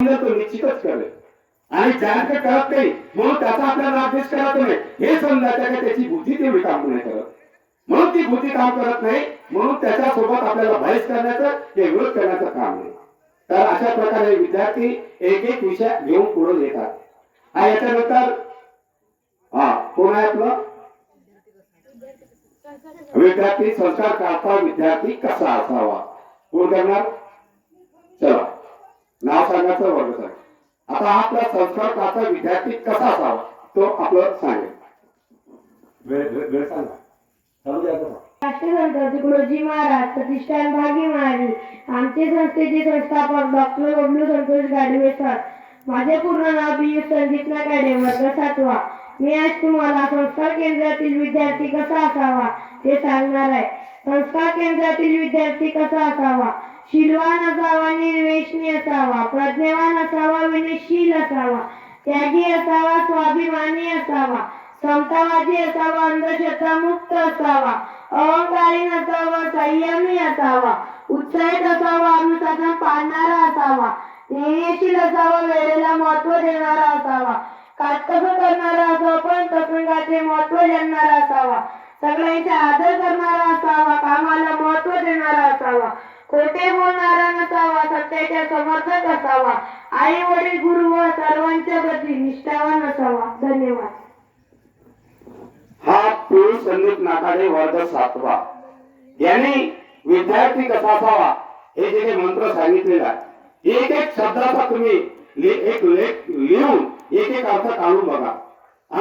तो निश्चितच करेल आणि ज्याला कळत नाही म्हणून त्याचा आपल्याला अभ्यास करायचा नाही हे समजायचं की त्याची बुद्धी तेवढी काम नाही करत, म्हणून ती बुद्धी काम करत नाही, म्हणून त्याच्यासोबत आपल्याला बहस करण्याचं किंवा विरोध करण्याचं काम नाही. तर अशा प्रकारे विद्यार्थी एक एक विषय घेऊन पुढे येतात. आणि याच्यानंतर कोण आहे आपलं विद्यार्थी संस्कार करता विद्यार्थी कसा असावा, कोण करणार? चला नाव सांगायचं वर्ग सांग. आता आपला संस्कार करता विद्यार्थी कसा असावा तो आपलं सांगेल. वेळ सांगा. राष्ट्रसंत तुकडोजी महाराज प्रतिष्ठान भागीमारी आमचे संस्थेचे संस्थापक डॉक्टर बबलू संतोष गाडवे सर. माझे पूर्ण नाव पियुष संदीप नाकाडे, वर्ग 7वा. मी आज तुम्हाला संस्कार केंद्रातील विद्यार्थी कसा असावा ते सांगणार आहे. संस्कार केंद्रातील विद्यार्थी कसा असावा? शीलवान असावा, निर्वेशनी असावा, प्रज्ञावान असावा, विनयशील असावा, त्यागी असावा, स्वाभिमानी असावा, समतावादी असावा, अंधश्रद्धामुक्त असावा, अहंकारी नसावा, संयमी असावा, उत्साहित असावा, अनुशासन पाळणारा असावा, ध्येयशील असावा, वेळेला महत्त्व देणारा असावा, काटकसर करणारा असावा, पण प्रसंगाचे महत्त्व जाणणारा असावा, सगळ्यांचा आदर करणारा असावा, कामाला महत्त्व देणारा असावा, खोटे बोलणारा नसावा, सत्याच्या समर्थक असावा, आई वडील गुरु व सर्वांच्या प्रती निष्ठावान असावा. धन्यवाद. हा पियुष संदीप नाकाडे, वर्ग 7वा. यांनी विद्यार्थी कसा असावा हे जे मंत्र सांगितलेला आहे, एक एक शब्दाचा तुम्ही एक लेख लिहून एक एक अर्थ काढून बघा.